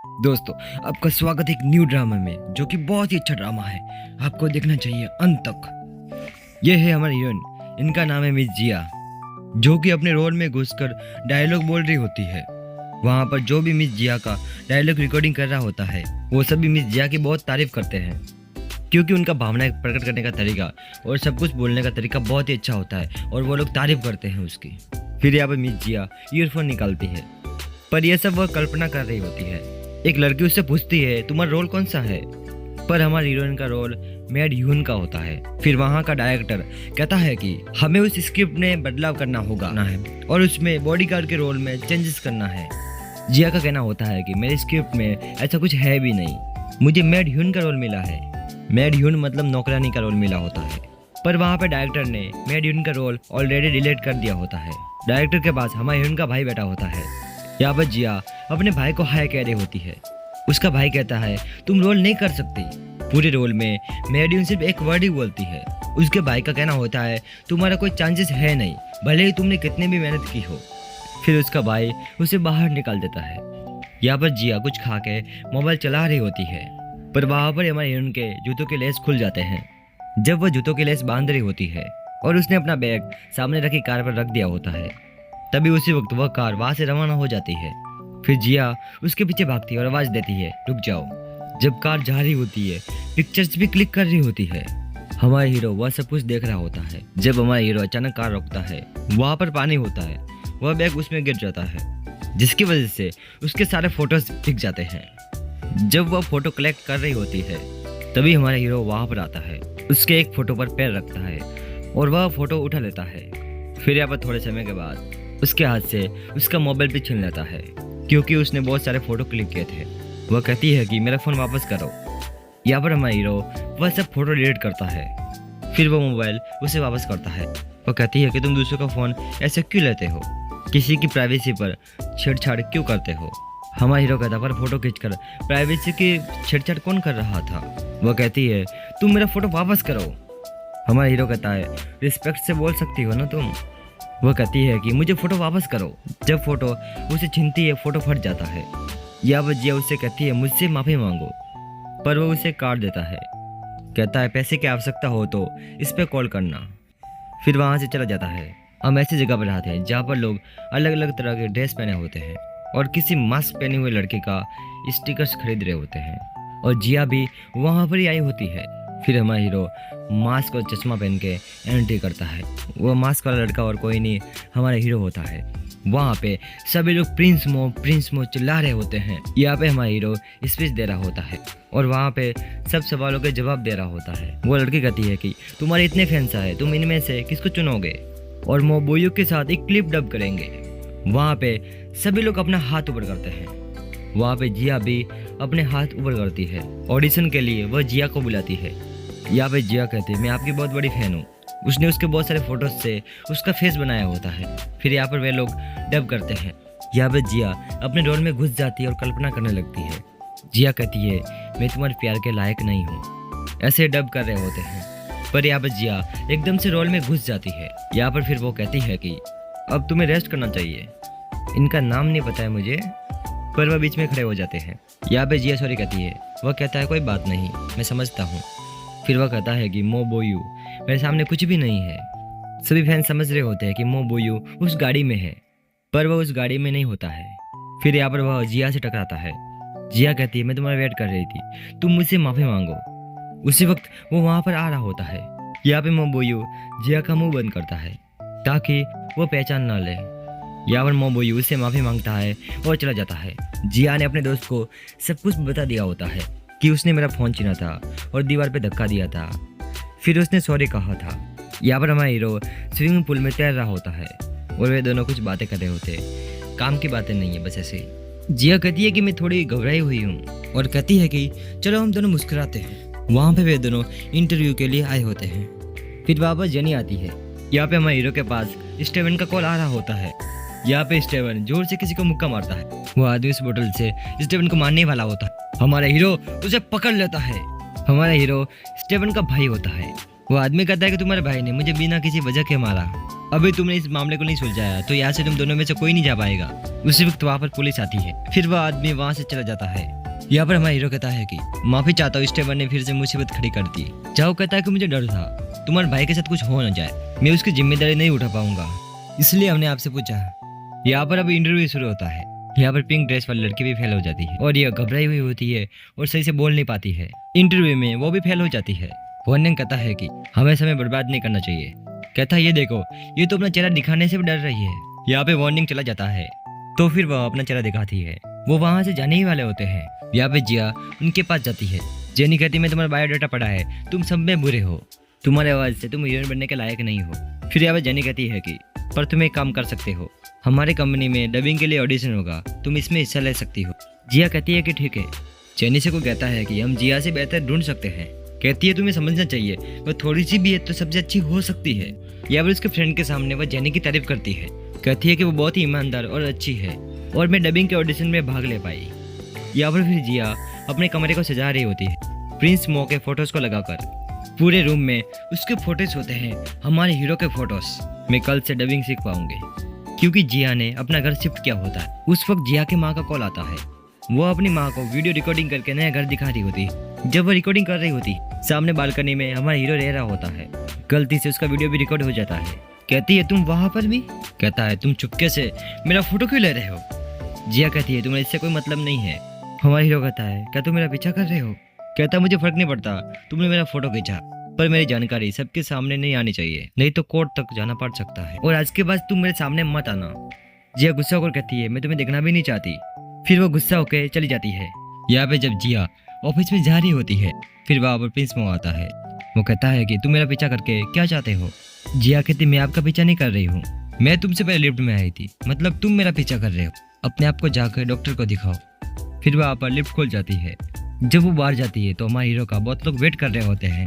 दोस्तों, आपका स्वागत है एक न्यू ड्रामा में जो कि बहुत ही अच्छा ड्रामा है। आपको देखना चाहिए अंत तक। ये है हमारी हीरोइन, इनका नाम है मिस जिया, जो कि अपने रोल में घुसकर डायलॉग बोल रही होती है। वहाँ पर जो भी मिस जिया का डायलॉग रिकॉर्डिंग कर रहा होता है वो सभी मिस जिया की बहुत तारीफ करते हैं, क्योंकि उनका भावनाएं प्रकट करने का तरीका और सब कुछ बोलने का तरीका बहुत ही अच्छा होता है और वो लोग तारीफ करते हैं उसकी। फिर यहाँ पर मिस जिया ईयरफोन निकालती है, पर यह सब वह कल्पना कर रही होती है। एक लड़की उससे पूछती है तुम्हारा रोल कौन सा है, पर हमारी हीरोइन का रोल मैड ह्यून का होता है। फिर वहाँ का डायरेक्टर कहता है कि हमें उस स्क्रिप्ट में बदलाव करना होगा और उसमें बॉडीगार्ड के रोल में चेंजेस करना है। जिया का कहना होता है कि मेरे स्क्रिप्ट में ऐसा कुछ है भी नहीं, मुझे मैड ह्यून का रोल मिला है। मैड ह्यून मतलब नौकरानी का रोल मिला होता है, पर वहाँ पे डायरेक्टर ने मैड ह्यून का रोल ऑलरेडी डिलीट कर दिया होता है। डायरेक्टर के पास हमारी हीरोइन का भाई बैठा होता है। यहाँ पर जिया अपने भाई को हाय कह रही होती है। उसका भाई कहता है तुम रोल नहीं कर सकती, पूरे रोल में मैड सिर्फ एक वर्ड ही बोलती है। उसके भाई का कहना होता है तुम्हारा कोई चांसेस है नहीं, भले ही तुमने कितनी भी मेहनत की हो। फिर उसका भाई उसे बाहर निकाल देता है। यहाँ पर जिया कुछ खा के मोबाइल चला रही होती है, पर वहाँ पर हमारे हीरोइन के जूतों के लेस खुल जाते हैं। जब वह जूतों के लेस बांध रही होती है और उसने अपना बैग सामने रखी कार पर रख दिया होता है, तभी उसी वक्त वह कार वहाँ से रवाना हो जाती है। फिर जिया उसके पीछे भागती है और आवाज देती है रुक जाओ। जब कार जा रही होती है, पिक्चर्स भी क्लिक कर रही होती है। हमारा हीरो वह सब कुछ देख रहा होता है। जब हमारा हीरो अचानक कार रोकता है, वहाँ पर पानी होता है, वह बैग उसमें गिर जाता है, जिसकी वजह से उसके सारे फोटोज दिख जाते हैं। जब वह फोटो कलेक्ट कर रही होती है, तभी हमारा हीरो वहाँ पर आता है। उसके एक फोटो पर पैर रखता है और वह फोटो उठा लेता है। फिर यहाँ पर थोड़े समय के बाद उसके हाथ से उसका मोबाइल भी छीन लेता है, क्योंकि उसने बहुत सारे फोटो क्लिक किए थे। वह कहती है कि मेरा फ़ोन वापस करो। यहाँ पर हमारा हीरो वह सब फोटो डिलीट करता है। फिर वह मोबाइल उसे वापस करता है। वह कहती है कि तुम दूसरों का फ़ोन ऐसे क्यों लेते हो, किसी की प्राइवेसी पर छेड़छाड़ क्यों करते हो। हमारा हीरो कहता पर फोटो खींचकर प्राइवेसी की छेड़छाड़ कौन कर रहा था। वह कहती है तुम मेरा फोटो वापस करो। हमारा हीरो कहता है रिस्पेक्ट से बोल सकती हो ना तुम। वह कहती है कि मुझे फ़ोटो वापस करो। जब फोटो उसे छीनती है, फ़ोटो फट जाता है। या वह जिया उससे कहती है मुझसे माफ़ी मांगो, पर वह उसे काट देता है। कहता है पैसे की आवश्यकता हो तो इस पर कॉल करना। फिर वहाँ से चला जाता है। हम ऐसी जगह पर आते हैं जहाँ पर लोग अलग अलग तरह के ड्रेस पहने होते हैं और किसी मास्क पहने हुए लड़के का स्टिकर्स खरीद रहे होते हैं, और जिया भी वहाँ पर ही आई होती है। फिर हमारा हीरो मास्क और चश्मा पहन के एंट्री करता है। वो मास्क वाला लड़का और कोई नहीं, हमारा हीरो होता है। वहाँ पे सभी लोग प्रिंस मो चिल्ला रहे होते हैं। यहाँ पे हमारा हीरो स्पीच दे रहा होता है और वहाँ पे सब सवालों के जवाब दे रहा होता है। वो लड़की कहती है कि तुम्हारे इतने फैंस है, तुम इनमें से किसको चुनोगे, और मोबोयू के साथ एक क्लिप डब करेंगे। वहाँ पे सभी लोग अपना हाथ ऊपर करते हैं। वहाँ पे जिया भी अपने हाथ ऊपर करती है। ऑडिशन के लिए वह जिया को बुलाती है। यहाँ पे जिया कहती है मैं आपकी बहुत बड़ी फैन हूँ। उसने उसके बहुत सारे फोटोज से उसका फेस बनाया होता है। फिर यहाँ पर वे लोग डब करते हैं। यहाँ पे जिया अपने रोल में घुस जाती है और कल्पना करने लगती है। जिया कहती है मैं तुम्हारे प्यार के लायक नहीं हूँ। ऐसे डब कर रहे होते हैं, पर यहाँ पर जिया एकदम से रोल में घुस जाती है। यहाँ पर फिर वो कहती है कि अब तुम्हें रेस्ट करना चाहिए। इनका नाम नहीं पता है मुझे, पर वह बीच में खड़े हो जाते हैं। यहाँ पे जिया सॉरी कहती है। वह कहता है कोई बात नहीं, मैं समझता हूँ। फिर वह कहता है कि मोबोयू मेरे सामने कुछ भी नहीं है। सभी फैन समझ रहे होते हैं कि मोबोयू उस गाड़ी में है, पर वह उस गाड़ी में नहीं होता है। फिर यहाँ पर वह जिया से टकराता है। जिया कहती है मैं तुम्हारा वेट कर रही थी, तुम मुझसे माफ़ी मांगो। उसी वक्त वो वहाँ पर आ रहा होता है। यहाँ पे मोबोयू जिया का मुंह बंद करता है ताकि वो पहचान ना ले। यहाँ पर मोबोयू उससे माफ़ी मांगता है और चला जाता है। जिया ने अपने दोस्त को सब कुछ बता दिया होता है कि उसने मेरा फ़ोन छीना था और दीवार पे धक्का दिया था। फिर उसने सॉरी कहा था। यहाँ पर हमारा हीरो स्विमिंग पूल में तैर रहा होता है और वे दोनों कुछ बातें कर रहे होते हैं। काम की बातें नहीं है, बस ऐसे ही। जिया कहती है कि मैं थोड़ी घबराई हुई हूँ और कहती है कि चलो हम दोनों मुस्कुराते हैं। वहाँ पे वे दोनों इंटरव्यू के लिए आए होते हैं। फिर वापस जेनी आती है। यहाँ पे हमारे हीरो के पास स्टीवन का कॉल आ रहा होता है। यहाँ पे स्टीवन जोर से किसी को मुक्का मारता है। वो आदमी उस बोतल से स्टीवन को मारने वाला होता है। हमारा हीरो उसे पकड़ लेता है। हमारा हीरो स्टीवन का भाई होता है। वो आदमी कहता है कि तुम्हारे भाई ने मुझे बिना किसी वजह के मारा, अभी तुमने इस मामले को नहीं सुलझाया तो यहाँ से तुम दोनों में से कोई नहीं जा पाएगा। उसी वक्त वहाँ पर पुलिस आती है, फिर वह आदमी वहाँ से चला जाता है। यहाँ पर हमारा हीरो कहता है कि माफी चाहता हूँ, स्टेवन ने फिर से मुसीबत खड़ी कर दी। जाओ कहता है कि मुझे डर था तुम्हारे भाई के साथ कुछ हो न जाए, मैं उसकी जिम्मेदारी नहीं उठा पाऊंगा, इसलिए हमने आपसे पूछा। यहाँ पर अभी इंटरव्यू शुरू होता है। यहाँ पर पिंक ड्रेस वाली लड़की भी फेल हो जाती है और यह घबराई हुई होती है और सही से बोल नहीं पाती है। इंटरव्यू में वो भी फेल हो जाती है। वार्निंग कहता है कि हमें समय बर्बाद नहीं करना चाहिए। कहता है ये देखो, ये तो अपना चेहरा दिखाने से भी डर रही है। यहाँ पे वार्निंग चला जाता है तो फिर वह अपना चेहरा दिखाती है। वो वहाँ से जाने ही वाले होते हैं। यहाँ पे जिया उनके पास जाती है। जेनी कहती मैं तुम्हारा बायोडाटा पढ़ा है, तुम सब में बुरे हो, तुम्हारे आवाज से तुम हीरोइन बनने के लायक नहीं हो। फिर यहाँ पे जेनी कहती है कि पर तुम एक काम कर सकते हो, हमारे कंपनी में डबिंग के लिए ऑडिशन होगा, तुम इसमें हिस्सा ले सकती हो। जिया कहती है कि ठीक है। जेनी से को कहता है कि हम जिया से बेहतर ढूंढ सकते हैं। कहती है तुम्हें समझना चाहिए, वह थोड़ी सी भी है तो सबसे अच्छी हो सकती है। या फिर उसके फ्रेंड के सामने वह जेनी की तारीफ करती है। कहती है कि वो बहुत ही ईमानदार और अच्छी है और मैं डबिंग के ऑडिशन में भाग ले पाई। या फिर जिया अपने कमरे को सजा रही होती है प्रिंस मो के फोटोज को लगाकर। पूरे रूम में उसके फोटोज होते हैं, हमारे हीरो के फोटोज। मैं कल से डबिंग सीख पाऊंगी क्योंकि जिया ने अपना घर शिफ्ट किया होता है। उस वक्त जिया के माँ का कॉल आता है। वो अपनी माँ को वीडियो रिकॉर्डिंग करके नया घर दिखा रही होती। जब वो रिकॉर्डिंग कर रही होती, सामने बालकनी में हमारा हीरो रह रहा होता है। गलती से उसका वीडियो भी रिकॉर्ड हो जाता है। कहती है तुम वहां पर भी? कहता है तुम चुपके से मेरा फोटो क्यों ले रहे हो? जिया कहती है तुम्हें इससे कोई मतलब नहीं है। हमारा हीरो कहता है क्या तुम मेरा पीछा कर रहे हो? कहता मुझे फर्क नहीं पड़ता, तुमने मेरा फोटो खींचा, पर मेरी जानकारी सबके सामने नहीं आनी चाहिए, नहीं तो कोर्ट तक जाना पड़ सकता है और आज के बाद तुम मेरे सामने मत आना। जिया गुस्सा होकर कहती है मैं तुम्हें देखना भी नहीं चाहती। फिर वो गुस्सा होकर चली जाती है। यहाँ पे जब जिया ऑफिस में जा रही होती है, फिर वहाँ पर प्रिंस मो आता है। वो कहता है कि तुम मेरा पीछा करके क्या चाहते हो? जिया कहती मैं आपका पीछा नहीं कर रही हूँ, मैं तुमसे पहले लिफ्ट में आई थी, मतलब तुम मेरा पीछा कर रहे हो। अपने आप को जाकर डॉक्टर को दिखाओ। फिर वहाँ पर लिफ्ट खुल जाती है। जब वो बाहर जाती है तो हमारे हीरो का बहुत लोग वेट कर रहे होते हैं।